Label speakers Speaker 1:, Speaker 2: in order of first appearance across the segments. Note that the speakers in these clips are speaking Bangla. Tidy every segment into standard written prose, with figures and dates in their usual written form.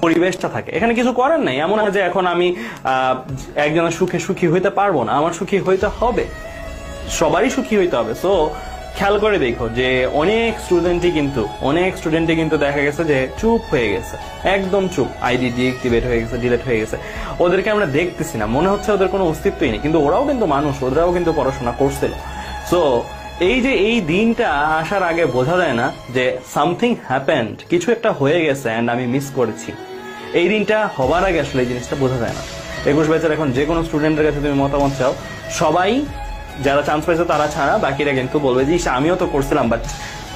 Speaker 1: পরিবেশটা থাকে, এখানে কিছু করার নাই। এমন না যে এখন আমি একজনের সুখে সুখী হইতে পারবো না, আমার সুখী হইতে হবে, সবারই সুখী হইতে হবে। সো খেয়াল করে দেখো যে অনেক স্টুডেন্টই কিন্তু দেখা গেছে যে চুপ হয়ে গেছে, একদম চুপ, আইডি ডিএক্টিভেট হয়ে গেছে, ডিলিট হয়ে গেছে। ওদেরকে আমরা দেখতেছি না, মনে হচ্ছে ওদের কোনো অস্তিত্বই নেই, কিন্তু ওরাও কিন্তু মানুষ, ওরাও কিন্তু পড়াশোনা করছিল। সো এই যে এই দিনটা আসার আগে বোঝা যায় না যে সামথিং হ্যাপেন্ড, কিছু একটা হয়ে গেছে এন্ড আমি মিস করেছি। এই দিনটা হবার আগে আসলে এই জিনিসটা বোঝা যায় না। 21 ব্যাচের এখন যে কোনো স্টুডেন্টের কাছে তুমি মতামত চাও, সবাই যারা চান্স পাইছে তারা ছাড়া বাকিরা কিন্তু বলবে যে আমিও তো করছিলাম বাট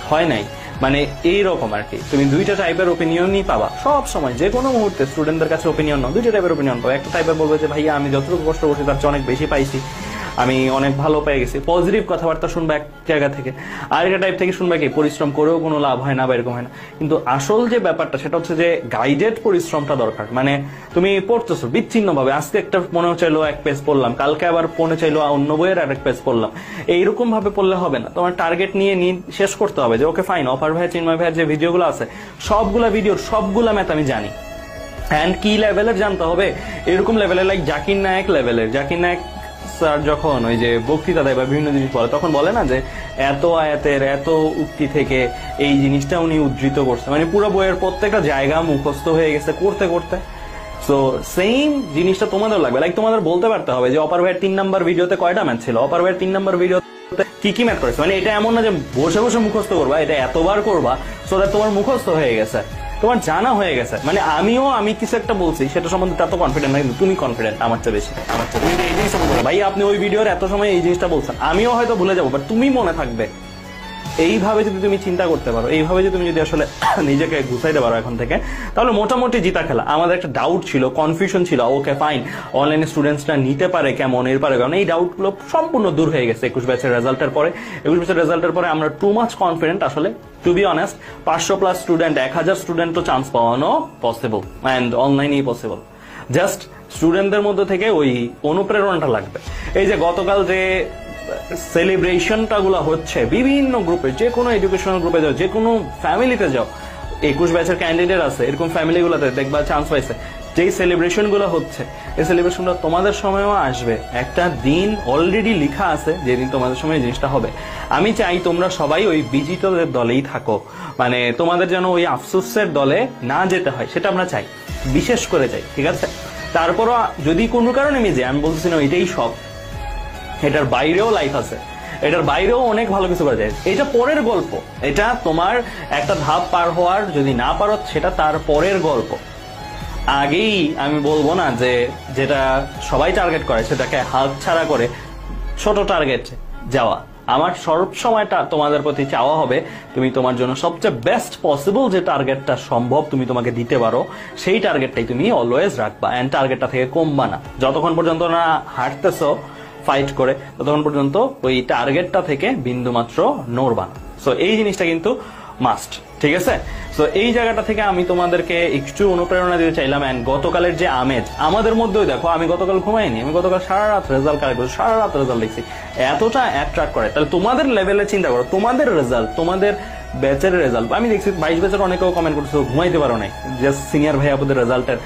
Speaker 1: হয় নাই, মানে এইরকম আর কি। তুমি দুইটা টাইপের ওপিনিয়নই পাবা সব সময়, যে কোনো মুহূর্তে স্টুডেন্টদের কাছে ওপিনিয়ন নাও, দুইটা টাইপের ওপিনিয়ন পাবো। একটা টাইপের বলবে যে ভাইয়া আমি যতটুকু কষ্ট করছি তার চেয়ে অনেক বেশি পাইছি, আমি অনেক ভালো পেয়ে গেছি, পজিটিভ কথাবার্তা শুনবে এক জায়গা থেকে। আরেকটা টাইপ থেকে শুনবে কি পরিশ্রম করেও কোনো লাভ হয় না বা এরকম হয় না। কিন্তু আসল যে ব্যাপারটা সেটা হচ্ছে যে গাইডেড পরিশ্রমটা দরকার। মানে তুমি পড়তেছো বিচ্ছিন্ন ভাবে, আজকে একটা মনে চাইলো এক পেজ পড়লাম, কালকে আবার মনে চাইলো অন্য বইয়ের আরেক পেজ পড়লাম, এইরকম ভাবে পড়লে হবে না। তোমার টার্গেট নিয়ে শেষ করতে হবে যে ওকে ফাইন, অপার ভাই চিন্ময় ভাইয়ের যে ভিডিওগুলো আছে সবগুলা ভিডিওর সবগুলা ম্যাথ আমি জানি, অ্যান্ড কি লেভেলের জানতে হবে, এরকম লেভেলের, লাইক জাকির নায়ক লেভেলের। জাকির নায়ক স্যার যখন ওই যে বক্তৃতা দেয় বা বিভিন্ন জিনিস বলে তখন বলে না যে এত আয়াতের এত উক্তি থেকে এই জিনিসটা উনি উদ্ধৃত করছে, মানে পুরো বইয়ের প্রত্যেকটা জায়গা মুখস্থ হয়ে গেছে করতে করতে। সো সেম জিনিসটা তোমাদের লাগবে, লাইক তোমাদের বলতে পারতে হবে যে অপার ভাইয়ের 3 নাম্বার ভিডিওতে কয়টা ম্যাথ ছিল, অপার ভাইয়ের 3 নাম্বার ভিডিওতে কি কি ম্যাথ করেছে। মানে এটা এমন না যে বসে বসে মুখস্থ করবা, এটা এতবার করবা সো দ্যাট তোমার মুখস্থ হয়ে গেছে, তোমার জানা হয়ে গেছে। মানে আমি কিছু একটা বলছি সেটা সম্বন্ধে এত কনফিডেন্ট না, কিন্তু তুমি কনফিডেন্ট আমার চেয়ে বেশি। তুমি এই জিনিসটা বলছো ভাই আপনি ওই ভিডিওর এত সময় এই জিনিসটা বলছেন, আমিও হয়তো ভুলে যাবো বাট তুমি মনে থাকবে। এইভাবে যদি তুমি চিন্তা করতে পারো, এইভাবে যদি তুমি যদি আসলে নিজেকে গুছাইতে পারো এখন থেকে, তাহলে মোটামুটি জিতা খেলা। আমাদের একটা ডাউট ছিল, কনফিউশন ছিল, ওকে ফাইন অনলাইনে স্টুডেন্টসরা নিতে পারে কেমন, এর পারে কেমন, এই ডাউটগুলো সম্পূর্ণ দূর হয়ে গেছে 21 ব্যাচের রেজাল্টের পরে। 21 ব্যাচের রেজাল্টের পরে আমরা টু মাচ কনফিডেন্ট আসলে, টু বি অনেস্ট। 500+ স্টুডেন্ট, 1000 স্টুডেন্টও চান্স পাওয়ানো পসিবল, অ্যান্ড অনলাইনেই পসিবল। জাস্ট স্টুডেন্টদের মধ্যে থেকে ওই অনুপ্রেরণাটা লাগবে। এই যে গতকাল যে সেলিব্রেশনটা গুলো হচ্ছে বিভিন্ন গ্রুপে, যে কোনো এডুকেশনাল গ্রুপে যাও, যে কোনো ফ্যামিলিতে যাও, 21 ব্যাচের ক্যান্ডিডেট আছে এরকম ফ্যামিলি গুলোতে দেখবা চান্স পাইছে, যেই সেলিব্রেশন গুলো হচ্ছে এই সেলিব্রেশনটা তোমাদের সময়ও আসবে। একটা দিন অলরেডি লেখা আছে যেদিন তোমাদের সময় জিনিসটা হবে। আমি চাই তোমরা সবাই ওই বিজিতদের দলেই থাকো, মানে তোমাদের যেন ওই আফসোসের দলে না যেতে হয় সেটা আমরা চাই, বিশেষ করে চাই, ঠিক আছে। তারপরও যদি কোনো কারণে আমি যাই, আমি বলতেছি না এটাই সব, এটার বাইরেও লাইফ আছে, এটার বাইরেও অনেক ভালো কিছু করা যায়। এটা পরের গল্প, এটা তোমার একটা ধাপ পার হওয়ার যদি না পারো সেটা তার পরের গল্প। আগেই আমি বলবো না যে যেটা সবাই টার্গেট করে সেটাকে হাত ছাড়া করে ছোট টার্গেট যাওয়া। আমার সব সময়টা তোমাদের প্রতি চাওয়া হবে তুমি তোমার জন্য সবচেয়ে বেস্ট পসিবল যে টার্গেটটা সম্ভব তুমি তোমাকে দিতে পারো সেই টার্গেটটাই তুমি অলওয়েজ রাখবা, এন্ড টার্গেটটা থেকে কমবা না। যতক্ষণ পর্যন্ত না হাঁটতেছো ফাইট করে ততক্ষণ পর্যন্ত ওই টার্গেটটা থেকে বিন্দু মাত্র নড়বা না। সো এই জিনিসটা কিন্তু মাস্ট, ঠিক আছে। সো এই জায়গাটা থেকে আমি তোমাদেরকে একটু অনুপ্রেরণা দিতে চাইলাম। এন্ড গতকালের যে আমেজ আমাদের মধ্যেও দেখো, আমি গতকাল ঘুমাইনি, আমি গতকাল সারা রাত রেজাল্ট কালেক্ট করছি, সারা রাত রেজাল্ট লিখছি, এতটা অ্যাট্রাক্ট করে। তাহলে তোমাদের লেভেলে চিন্তা করো, তোমাদের রেজাল্ট, তোমাদের ব্যাচের রেজাল্ট। আমি দেখছি 22 ব্যাচের অনেকেও কমেন্ট করছে ঘুমাইতে পারো নাই, জাস্ট সিনিয়র ভাই আপনাদের রেজাল্টের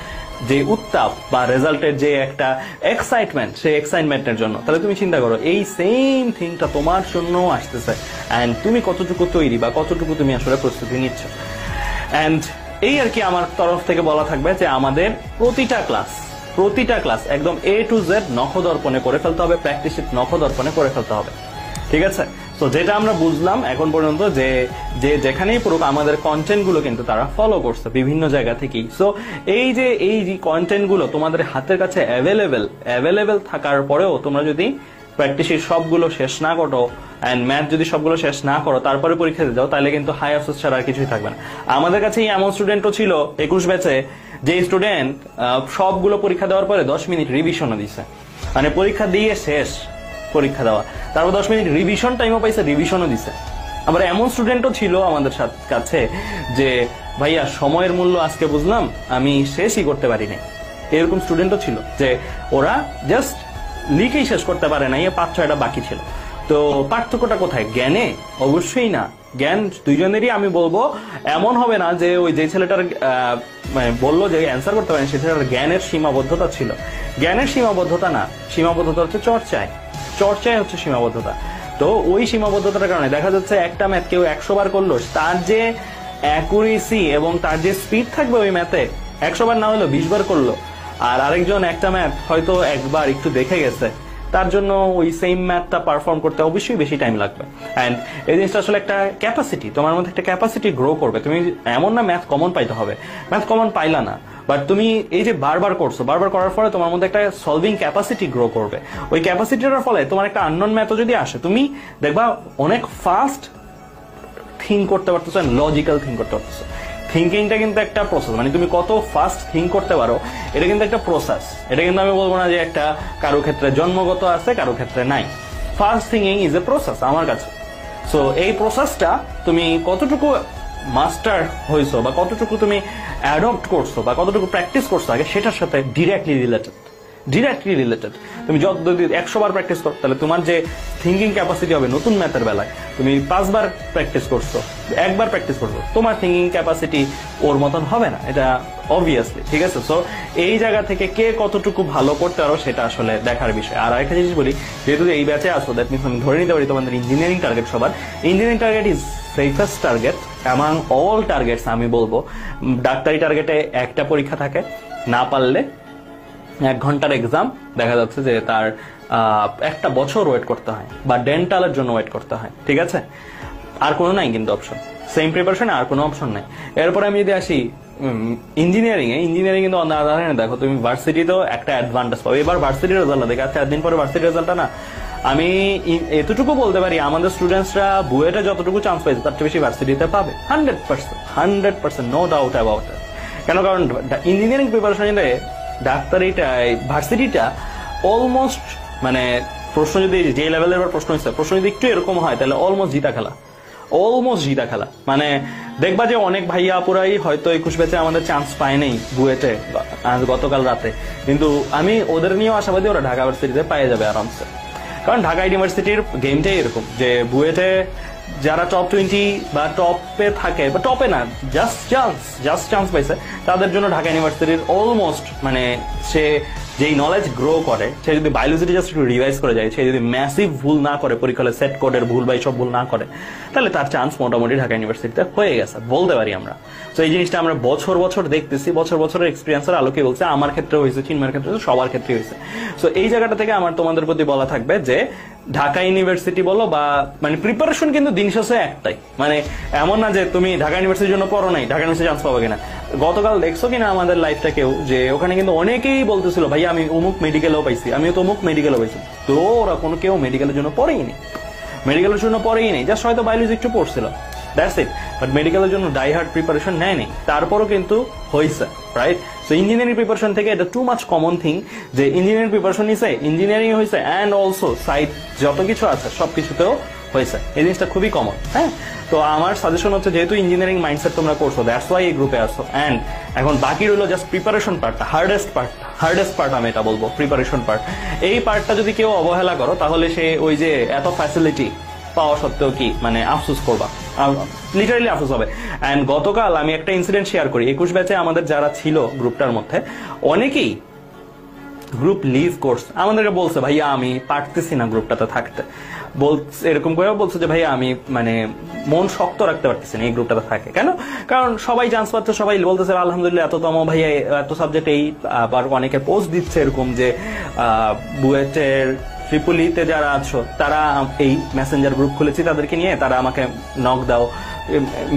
Speaker 1: যে উত্তাপ বা রেজাল্টের যে একটা এক্সাইটমেন্ট, সেই এক্সাইটমেন্টের জন্য। তাহলে তুমি চিন্তা করো এই সেম থিংটা তোমার জন্য আসতেছে, এন্ড তুমি কতটুকু তৈরি বা কতটুকু তুমি আসলে প্রস্তুতি নিচ্ছ। এন্ড এই আর কি আমার তরফ থেকে বলা থাকবে যে আমাদের প্রতিটা ক্লাস একদম A to Z নখদর্পণে করে ফেলতে হবে, প্র্যাকটিস নখদর্পণে করে ফেলতে হবে, ঠিক আছে। তো যেটা আমরা বুঝলাম এখন পর্যন্ত যে যেখানেই পড়ুক আমাদের কন্টেন্ট গুলো কিন্তু তারা ফলো করছে বিভিন্ন জায়গা থেকেই। সো এই যে কন্টেন্ট গুলো তোমাদের হাতের কাছে অ্যাভেলেবেল থাকার পরেও তোমরা যদি প্র্যাকটিসের সবগুলো শেষ না করো এন্ড ম্যাথ যদি সবগুলো শেষ না করো তারপরে পরীক্ষা দিতে যাও, তাহলে কিন্তু হাই আফসোস ছাড়া আর কিছুই থাকবে না। আমাদের কাছে এমন স্টুডেন্টও ছিল 21 ব্যাচে যে স্টুডেন্ট সবগুলো পরীক্ষা দেওয়ার পরে 10 মিনিট রিভিশনও দিছে, মানে পরীক্ষা দিয়ে শেষ পরীক্ষা দেওয়া, তারপর 10 মিনিট রিভিশন টাইমও পাইছে, রিভিশনও দিছে। আবার এমন স্টুডেন্টও ছিল আমাদের কাছে যে ভাইয়া সময়ের মূল্য আজকে বুঝলাম, আমি শেষই করতে পারি নাই। এরকম স্টুডেন্টও ছিল যে ওরা জাস্ট লিখেই শেষ করতে পারে নাই, 5-6টা বাকি ছিল। তো পার্থক্যটা কোথায়? জ্ঞানে? অবশ্যই না, জ্ঞান দুইজনেরই আমি বলবো এমন হবে না যে ওই যে ছেলেটার মানে বললো যে অ্যান্সার করতে পারেন সে ছেলেটার জ্ঞানের সীমাবদ্ধতা ছিল। জ্ঞানের সীমাবদ্ধতা না, সীমাবদ্ধতা হচ্ছে চর্চায় হচ্ছে সীমাবদ্ধতা। তো ওই সীমাবদ্ধতার কারণে দেখা যাচ্ছে একটা ম্যাথ কেউ 100 বার করলো, তার যে অ্যাকুরেসি এবং তার যে স্পিড থাকবে ওই ম্যাথে 100 বার না হলো 20 বার করলো, আর আরেকজন একটা ম্যাথ হয়তো একবার একটু দেখে গেছে, তার জন্য ওই সেম ম্যাথটা পারফর্ম করতে অবশ্যই বেশি টাইম লাগবে। অ্যান্ড এই জিনিসটা আসলে একটা ক্যাপাসিটি, তোমার মধ্যে একটা ক্যাপাসিটি গ্রো করবে। তুমি এমন না ম্যাথ কমন পাইতে হবে, ম্যাথ কমন পাইলা না, বাট তুমি এই যে বারবার করছো, বারবার করার ফলে তোমার মধ্যে একটা সলভিং ক্যাপাসিটি গ্রো করবে। ওই ক্যাপাসিটিটার ফলে তোমার একটা আননোন ম্যাথও যদি আসে, তুমি দেখবা অনেক ফাস্ট থিঙ্ক করতে পারতেছো, লজিক্যাল থিঙ্ক করতে পারতেছো। থিঙ্কিংটা কিন্তু একটা প্রসেস, মানে তুমি কত ফাস্ট থিঙ্ক করতে পারো এটা কিন্তু একটা প্রসেস। এটা কিন্তু আমি বলবো না যে একটা কারো ক্ষেত্রে জন্মগত আছে কারো ক্ষেত্রে নাই। Fast thinking is a process আমার কাছে। সো এই প্রসেসটা তুমি কতটুকু মাস্টার হয়েছো বা কতটুকু তুমি অ্যাডপ্ট করছো বা কতটুকু প্র্যাকটিস করছো আগে, সেটার সাথে ডিরেক্টলি রিলেটেড। তুমি যদি 100 বার প্র্যাকটিস করো তাহলে তোমার যে থিঙ্কিং ক্যাপাসিটি হবে নতুন ম্যাথের বেলায়, তুমি 5 বার প্র্যাকটিস করছো, একবার প্র্যাকটিস করছো, তোমার থিঙ্কিং ক্যাপাসিটি ওর মতন হবে না, এটা অবভিয়াসলি, ঠিক আছে। সো এই জায়গা থেকে কে কতটুকু ভালো করতে পারো সেটা আসলে দেখার বিষয়। আর একটা জিনিস বলি, যেহেতু এই ব্যাচে আসো, দ্যাট মিনস আমি ধরে নিতে পারি তোমাদের ইঞ্জিনিয়ারিং টার্গেট সবার। Engineering target is safest target among all targets. আমি বলবো ডাক্তারি টার্গেটে একটা পরীক্ষা থাকে, না পারলে 1 ঘন্টার এক্সাম, দেখা যাচ্ছে যে তার 1 বছর ওয়েট করতে হয়, বা ডেন্টালের জন্য ওয়েট করতে হয়, ঠিক আছে। আর কোনো নাই কিন্তু অপশন, সেম প্রিপারেশনে আর কোনো অপশন নাই। এরপরে আমি যদি আসি ইঞ্জিনিয়ারিং কিন্তু দেখো তুমি ভার্সিটিতেও একটা অ্যাডভান্টেজ পাবে। এবার ভার্সিটির রেজাল্ট দেখে 4 দিন পরে ভার্সিটির রেজাল্টটা না, আমি এতটুকু বলতে পারি আমাদের স্টুডেন্টসরা বুয়েটে যতটুকু চান্স পাইছে তার চেয়ে বেশি ভার্সিটিতে পাবে 100%, নো ডাউট অ্যাবাউট ইট। কারণ ইঞ্জিনিয়ারিং প্রিপারেশন ডাক্তারিটা ভার্সিটিটা অলমোস্ট, মানে প্রশ্ন যদি যে লেভেলের প্রশ্ন হচ্ছে, প্রশ্ন যদি একটু এরকম হয় তাহলে অলমোস্ট জিতা খেলা। মানে দেখবা যে অনেক ভাইয়া আপুরাই হয়তো 21 ব্যাচে আমাদের চান্স পায় নাই বুয়েটে গতকাল রাতে, কিন্তু আমি ওদের নিয়েও আশাবাদী ওরা ঢাকা ভার্সিটিতে পেয়ে যাবে আরামসে। কারণ ঢাকা ইউনিভার্সিটির গেমটাই এরকম যে বুয়েটে যারা টপ 20 বা টপে থাকে, বা টপে না, জাস্ট চান্স পাইছে, তাদের জন্য ঢাকা ইউনিভার্সিটির অলমোস্ট, মানে সে যেই নলেজ গ্রো করে, সে যদি বায়োলজিটি জাস্ট একটু রিভাইজ করে যায়, সে যদি ম্যাসিভ ভুল না করে, পরীক্ষায় সেট কোডের ভুল বা এইসব ভুল না করে, তাহলে তার চান্স মোটামুটি ঢাকা ইউনিভার্সিটিতে হয়ে গেছে বলতে পারি আমরা। তো এই জিনিসটা আমরা বছর দেখতেছি, বছরের এক্সপিরিয়েন্সের আলোকে বলছে, আমার ক্ষেত্রে হয়েছে, চিন্ময়ের ক্ষেত্রে, সবার ক্ষেত্রে হয়েছে। তো এই জায়গাটা থেকে আমার তোমাদের প্রতি বলা থাকবে যে ঢাকা ইউনিভার্সিটি বলো বা মানে প্রিপারেশন কিন্তু দিন শেষে একটাই, মানে এমন না যে তুমি ঢাকা ইউনিভার্সিটির জন্য পড়ো নাই, ঢাকা ইউনিভার্সিটি চান্স পাবে কিনা। গতকাল দেখছো কিনা আমাদের লাইফটা কেউ, যে ওখানে কিন্তু অনেকেই বলতেছিল ভাই আমি অমুক মেডিকেলও পাইছি, আমিও তো অমুক মেডিকেলও পাইছি। তো ওরা কেউ মেডিকেলের জন্য পড়েই নেই, জাস্ট হয়তো বায়োলজি একটু পড়ছিল, দ্যাটস ইট। বাট মেডিকেলের জন্য ডাই হার্ড প্রিপারেশন নেয়নি, তারপরও কিন্তু হয়েছে, রাইট। সো ইঞ্জিনিয়ারিং প্রিপারেশন থেকে এটা টু মাচ কমন থিং যে ইঞ্জিনিয়ারিং প্রিপারেশন নিছে, ইঞ্জিনিয়ারিং হয়েছে, অ্যান্ড অলসো সাইড যত কিছু আছে সবকিছুতেও হয়েছে। এই জিনিসটা খুবই কমন, হ্যাঁ। তো আমার সাজেশন হচ্ছে, যেহেতু ইঞ্জিনিয়ারিং মাইন্ডসেট তোমরা করছো, দ্যাটস ওয়াই এই গ্রুপে আসো, অ্যান্ড এখন বাকি রইলো জাস্ট প্রিপারেশন পার্টটা, হার্ডেস্ট পার্ট আমি এটা বলবো, প্রিপারেশন পার্ট। এই পার্টটা যদি কেউ অবহেলা করো তাহলে সে ওই যে এত ফ্যাসিলিটি পাওয়া সত্ত্বেও কি মানে আফসোস করবা, লিটারালি আফসোস হবে। অ্যান্ড গতকাল আমি একটা ইনসিডেন্ট শেয়ার করি, 21 ব্যাচে আমাদের যারা ছিল গ্রুপটার মধ্যে অনেকেই গ্রুপ লিভ কোর্স আমাদেরকে বলছে ভাইয়া আমি পারতেছি না গ্রুপটাতে থাকতে, এরকম করে বলছে যে ভাইয়া আমি মানে মন শক্ত রাখতে পারতেছি না এই গ্রুপটাতে থাকে। কেন? কারণ সবাই চান্স পাচ্ছে, সবাই বলতেছে আলহামদুলিল্লাহ এততম ভাইয়া এত সাবজেক্ট এই, আবার অনেকে পোস্ট দিচ্ছে এরকম যে বুয়েটের ট্রিপলিতে যারা আছো তারা এই মেসেঞ্জার গ্রুপ খুলেছি তাদেরকে নিয়ে, তারা আমাকে নক দাও,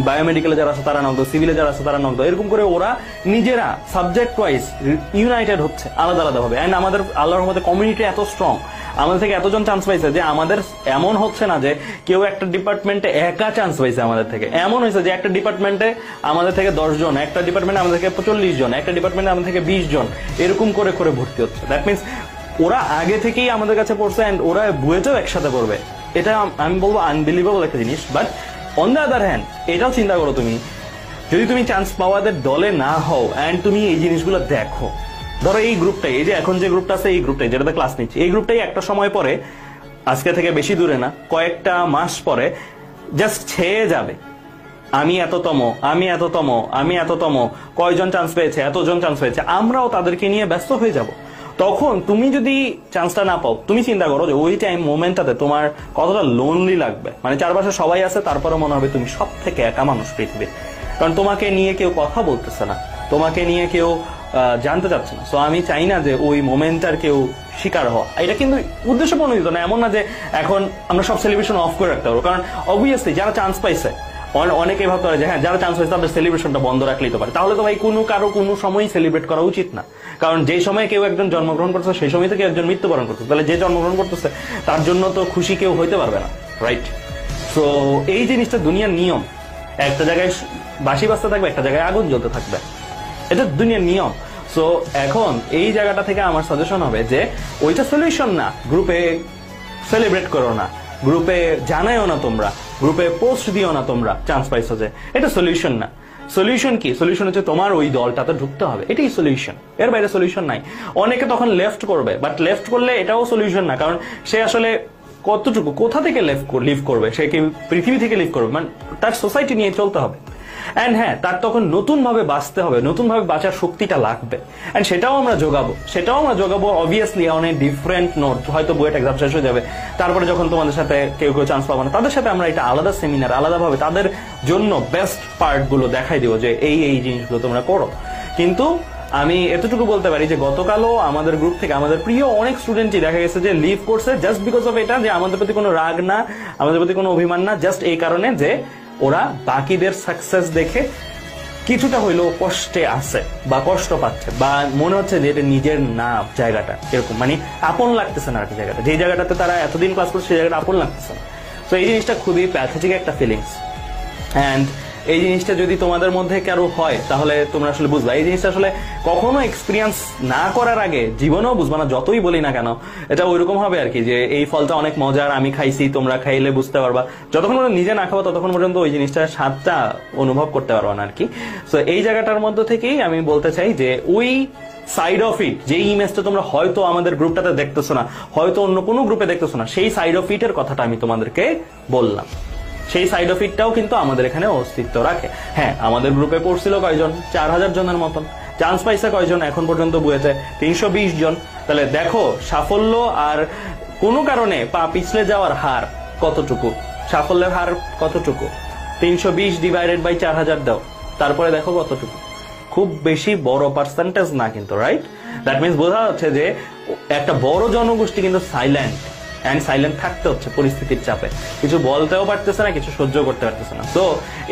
Speaker 1: বায়োমেডিক্যালে যারা আছে তারা নক দাও, সিভিলে যারা আছে তারা নক দাও, এরকম করে ওরা নিজেরা সাবজেক্ট ওয়াইজ ইউনাইটেড হচ্ছে আলাদা ভাবে। অ্যান্ড আমাদের আল্লাহর রহমতে কমিউনিটি এত স্ট্রং, আমাদের থেকে এতজন চান্স পাইছে যে আমাদের এমন হচ্ছে না যে কেউ একটা ডিপার্টমেন্টে একা চান্স পাইছে, আমাদের থেকে এমন হয়েছে যে একটা ডিপার্টমেন্টে আমাদের থেকে 10 জন, একটা ডিপার্টমেন্টে আমাদের থেকে 45 জন, একটা ডিপার্টমেন্টে আমাদের থেকে 20 জন, এরকম করে ভর্তি হচ্ছে। দ্যাট মিনস ওরা আগে থেকেই আমাদের কাছে পড়ছে, অ্যান্ড ওরা বুয়েটেও একসাথে পড়বে। এটা আমি বলবো আনবিলিভেবল একটা জিনিস। But on the other hand এটাও চিন্তা করো, তুমি যদি তুমি চান্স পাওয়াদের দলে না হও অ্যান্ড তুমি এই জিনিসগুলো দেখো, ধরো এই গ্রুপটাই, এই যে এখন যে গ্রুপটা আছে এই গ্রুপটাই যেটাতে ক্লাস নিচ্ছি, এই গ্রুপটাই একটা সময় পরে, আজকে থেকে বেশি দূরে না, কয়েকটা মাস পরে জাস্ট ছেয়ে যাবে, আমি এততম, আমি এততম, আমি এততম, কয়জন চান্স পেয়েছে, এতজন চান্স পেয়েছে, আমরাও তাদেরকে নিয়ে ব্যস্ত হয়ে যাব। তখন তুমি যদি চান্সটা না পাও, তুমি চিন্তা করো যে ওই টাইম মোমেন্টটাতে তোমার কতটা লোনলি লাগবে। মানে চারপাশে সবাই আছে, তারপরে মনে হবে তুমি সব থেকে একা মানুষ পৃথিবীর, কারণ তোমাকে নিয়ে কেউ কথা বলতেছে না, তোমাকে নিয়ে কেউ জানতে চাচ্ছে না। সো আমি চাই না যে ওই মোমেন্টটার কেউ শিকার হওয়া। এটা কিন্তু উদ্দেশ্য প্রণোদিত না, এমন না যে এখন আমরা সব সেলিব্রেশন অফ করে রাখতে পারবো, কারণ অবভিয়াসলি যারা চান্স পাইছে, অনেকেই ভাবতে পারে যে হ্যাঁ যারা চান্স পাইছে তাদের সেলিব্রেশনটা বন্ধ রাখলেই তো পারে। তাহলে তো ভাই কারো কোনো সময়ই সেলিব্রেট করা উচিত না, কারণ যে সময় কেউ একজন জন্মগ্রহণ করতেছে সেই সময় থেকে একজন মৃত্যুবরণ করতেছে, তাহলে যে জন্মগ্রহণ করতেছে তার জন্য তো খুশি কেউ হইতে পারবে না, রাইট? সো এই জিনিসটা দুনিয়ার নিয়ম, একটা জায়গায় বাঁশি বাজতে থাকবে, একটা জায়গায় আগুন জ্বলতে থাকবে, এটা দুনিয়ার নিয়ম। সো এখন এই জায়গাটা থেকে আমার সাজেশন হবে যে ওইটা সলিউশন না, গ্রুপে সেলিব্রেট করো না, গ্রুপে জানাইও না, তোমরা গ্রুপে পোস্ট দিও না তোমরা চান্স পাইছো, যে এটা সলিউশন না। সলিউশন কি? সলিউশন হচ্ছে তোমার ওই দলটাতে ঢুকতে হবে, এটাই সলিউশন, এর বাইরে সলিউশন নাই। অনেকে তখন লেফট করবে, বাট লেফট করলে এটাও সলিউশন না, কারণ সে আসলে কতটুকু কোথা থেকে লিভ করবে, সে কি পৃথিবী থেকে লিভ করবে, মানে তার সোসাইটি নিয়ে চলতে হবে। অ্যান্ড হ্যাঁ, তার তখন নতুন ভাবে বাঁচতে হবে, নতুন ভাবে বাঁচার শক্তিটা লাগবে, অ্যান্ড সেটাও আমরা যোগাবো অবভিয়াসলি অনেক ডিফারেন্ট নোট। হয়তো বুয়েট এক্সাম শেষ হয়ে যাবে, তারপরে যখন তোমাদের সাথে কেউ চান্স পাবো না, তাদের সাথে আমরা এটা আলাদা সেমিনার, আলাদাভাবে তাদের জন্য বেস্ট পার্ট গুলো দেখাই দিব যে এই জিনিসগুলো তোমরা করো। কিন্তু আমি এতটুকু বলতে পারি যে গতকালও আমাদের গ্রুপ থেকে আমাদের প্রিয় অনেক স্টুডেন্টই দেখা গেছে যে লিভ করছে জাস্ট বিকজ অফ এটা, যে আমাদের প্রতি কোনো রাগ না, আমাদের প্রতি কোনো অভিমান না, জাস্ট এই কারণে যে ওরা বাকিদের সাকসেস দেখে কিছুটা হইলেও কষ্টে আছে বা কষ্ট পাচ্ছে, বা মনে হচ্ছে যে এটা নিজের না জায়গাটা, এরকম মানে আপন লাগতেছে না আর কি জায়গাটা, যে জায়গাটাতে তারা এতদিন ক্লাস করছে সেই জায়গাটা আপন লাগতেছে না। তো এই জিনিসটা খুবই প্যাথেটিক একটা ফিলিংস, অ্যান্ড এই জিনিসটা যদি তোমাদের মধ্যে কারো হয় তাহলে তোমরা আসলে বুঝবা। এই জিনিসটা আসলে কখনো এক্সপিরিয়েন্স না করার আগে জীবনেও বুঝবা না, যতই বলি না কেন। এটা ওইরকম হবে আর কি, যে এই ফলটা অনেক মজার, আমি খাইছি, তোমরা খাইলে বুঝতে পারবা। যতক্ষণ নিজে না খাবো ততক্ষণ পর্যন্ত ওই জিনিসটার স্বাদটা অনুভব করতে পারবা না আর কি। তো এই জায়গাটার মধ্যে থেকেই আমি বলতে চাই যে ওই সাইড অফ ইট, যে ইমেজটা তোমরা হয়তো আমাদের গ্রুপটাতে দেখতেছো না, হয়তো অন্য কোনো গ্রুপে দেখতেছো না, সেই সাইড অফ ইটের কথাটা আমি তোমাদেরকে বললাম। সেই সাইড অফ ইটটাও কিন্তু আমাদের এখানে অস্তিত্ব রাখে। হ্যাঁ, আমাদের গ্রুপে পড়ছিল কয়জন? 4000 জনের মতন। চান্স পাইছে কয়জন এখন পর্যন্ত বুয়েতে? 320 জন। তাহলে দেখো সাফল্য আর কোনো কারণে পা পিছলে যাওয়ার হার কতটুকু, সাফল্যের হার কতটুকু। 320 ডিভাইডেড বাই 4000 দাও, তারপরে দেখো কতটুকু। খুব বেশি বড় পার্সেন্টেজ না কিন্তু, রাইট? দ্যাট মিনস বোঝা যাচ্ছে যে একটা বড় জনগোষ্ঠী কিন্তু সাইলেন্ট, অ্যান্ড সাইলেন্ট থাকতে হচ্ছে পরিস্থিতির চাপে, কিছু বলতেও পারতেছে না, কিছু সহ্য করতে পারতেছে না। তো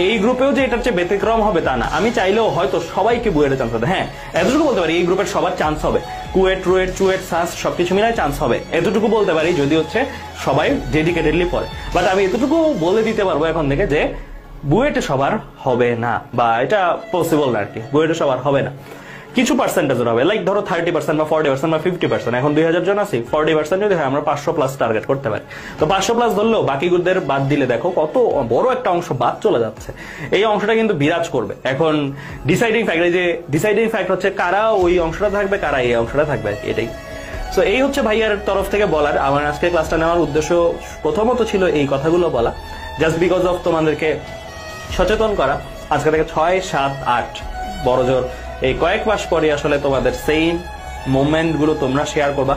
Speaker 1: এই গ্রুপেও যে এটার চেয়ে ব্যতিক্রম হবে তা না। আমি চাইলেও হয়তো সবাইকে বুয়েটে চান্স হবে, হ্যাঁ এতটুকু বলতে পারি এই গ্রুপের সবার চান্স হবে, কুয়েট, রুয়েট, চুয়েট, সাস সবকিছু মিলাই চান্স হবে, এতটুকু বলতে পারি, যদি হচ্ছে সবাই ডেডিকেটেডলি পড়ে। বাট আমি এতটুকু বলে দিতে পারবো এখন থেকে যে বুয়েটে সবার হবে না, বা এটা পসিবল না আর কি, বুয়েটে সবার হবে না, কিছু পার্সেন্টেজের হবে। লাইক ধরো 30% বা 40% বা 50%, এখন 2000 জন আছি, 40% যদি হয় আমরা 500+ টার্গেট করতে পারি। তো 500+ ধরলেও বাকিগুলোদের বাদ দিলে দেখো কত বড় একটা অংশ বাদ চলে যাচ্ছে। এই অংশটা কিন্তু বিরাজ করবে। এখন ডিসাইডিং ফ্যাক্ট হচ্ছে কারা ওই অংশটা থাকবে, কারা এই অংশটা থাকবে, এটাই। সো এই হচ্ছে ভাইয়ার তরফ থেকে বলার। আমার আজকে ক্লাসটা নেওয়ার উদ্দেশ্য প্রথমত ছিল এই কথাগুলো বলা, জাস্ট বিকজ অফ তোমাদেরকে সচেতন করা। আজকে থেকে 6, 7, 8 বড় জোর এই কয়েক মাস পরে আসলে তোমাদের সেই মোমেন্ট গুলো তোমরা শেয়ার করবা।